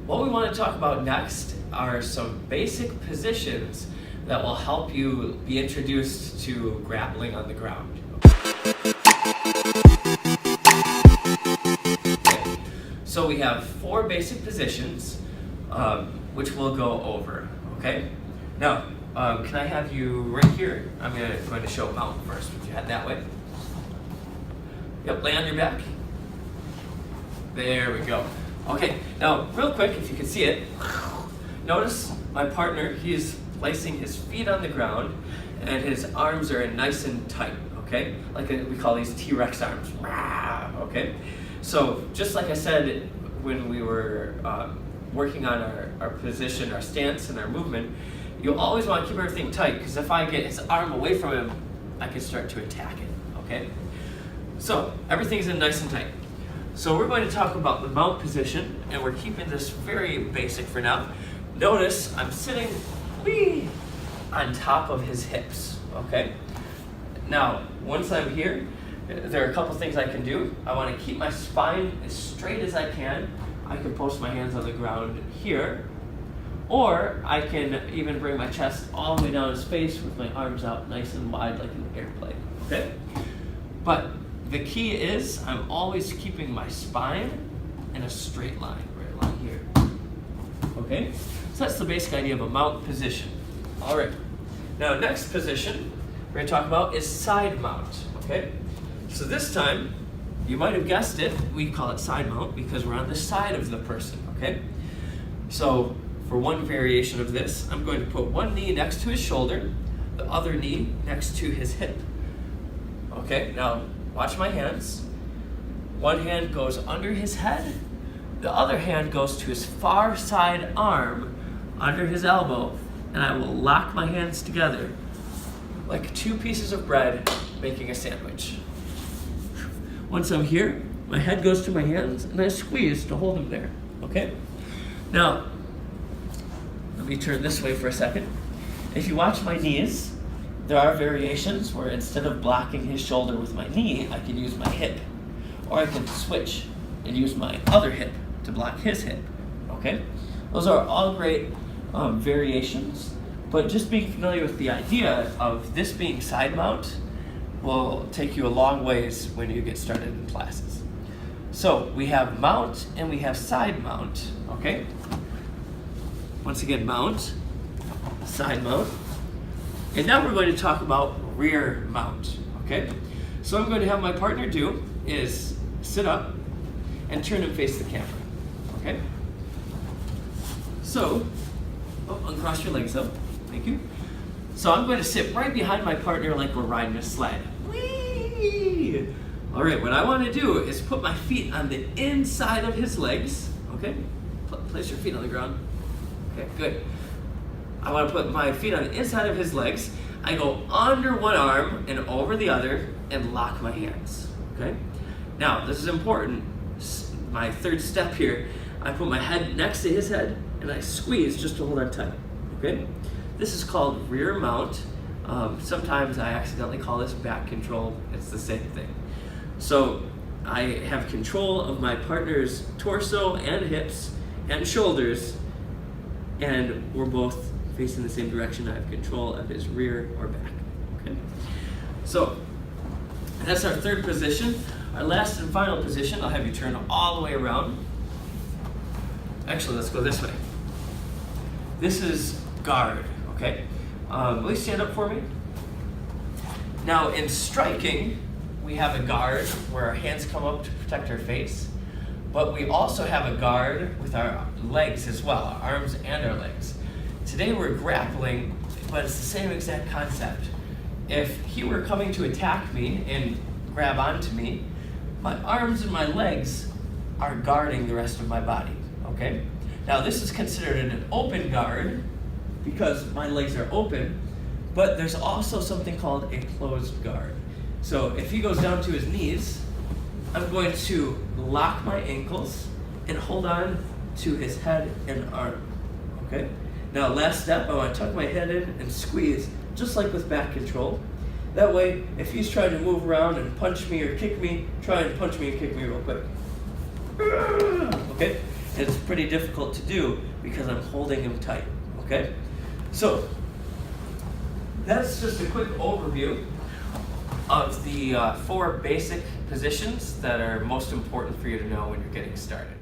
what we want to talk about next are some basic positions that will help you be introduced to grappling on the ground. Okay. So we have 4 basic positions, which we'll go over, okay? Now, can I have you right here? I'm going to show mount first. Would you head that way? Yep, lay on your back. There we go. Okay, now real quick, if you can see it, notice my partner, he's placing his feet on the ground and his arms are nice and tight, okay? Like we call these T-Rex arms, okay? So just like I said when we were working on our position, our stance, and our movement, you'll always want to keep everything tight, because if I get his arm away from him, I can start to attack it, okay? So everything's in nice and tight. So we're going to talk about the mount position, and we're keeping this very basic for now. Notice I'm sitting on top of his hips, okay? Now, once I'm here, there are a couple things I can do. I want to keep my spine as straight as I can. I can post my hands on the ground here, or I can even bring my chest all the way down his face with my arms out nice and wide like an airplane, okay? But the key is I'm always keeping my spine in a straight line, right along here, okay? So that's the basic idea of a mount position. All right, now next position we're going to talk about is side mount, okay? So this time, you might have guessed it, we call it side mount because we're on the side of the person, okay? So for one variation of this, I'm going to put one knee next to his shoulder, the other knee next to his hip. Okay, now watch my hands. One hand goes under his head, the other hand goes to his far side arm under his elbow, and I will lock my hands together like 2 pieces of bread making a sandwich. Once I'm here, my head goes to my hands and I squeeze to hold him there, okay? Now, let me turn this way for a second. If you watch my knees, there are variations where instead of blocking his shoulder with my knee, I can use my hip. Or I can switch and use my other hip to block his hip, okay? Those are all great variations, but just being familiar with the idea of this being side mount will take you a long ways when you get started in classes. So we have mount and we have side mount, okay? Once again, mount, side mount, and now we're going to talk about rear mount, okay? So what I'm going to have my partner do is sit up and turn and face the camera, okay? So, uncross your legs up, thank you. So I'm going to sit right behind my partner like we're riding a sled. Whee! All right, what I want to do is put my feet on the inside of his legs, okay? Place your feet on the ground. Okay, good. I want to put my feet on the inside of his legs. I go under one arm and over the other and lock my hands, okay? Now, this is important. My third step here, I put my head next to his head and I squeeze just to hold on tight, okay? This is called rear mount. Sometimes I accidentally call this back control. It's the same thing. So I have control of my partner's torso and hips and shoulders, and we're both facing the same direction. I have control of his rear or back, okay? So that's our third position. Our last and final position, I'll have you turn all the way around. Actually, let's go this way. This is guard, okay? Will you stand up for me? Now, in striking, we have a guard where our hands come up to protect our face, but we also have a guard with our legs as well, our arms and our legs. Today we're grappling, but it's the same exact concept. If he were coming to attack me and grab onto me, my arms and my legs are guarding the rest of my body, okay? Now this is considered an open guard because my legs are open, but there's also something called a closed guard. So if he goes down to his knees, I'm going to lock my ankles and hold on to his head and arm, okay? Now last step, I want to tuck my head in and squeeze, just like with back control. That way, if he's trying to move around and punch me or kick me, try and punch me and kick me real quick. Okay? it's pretty difficult to do because I'm holding him tight, okay? So, that's just a quick overview of the 4 basic positions that are most important for you to know when you're getting started.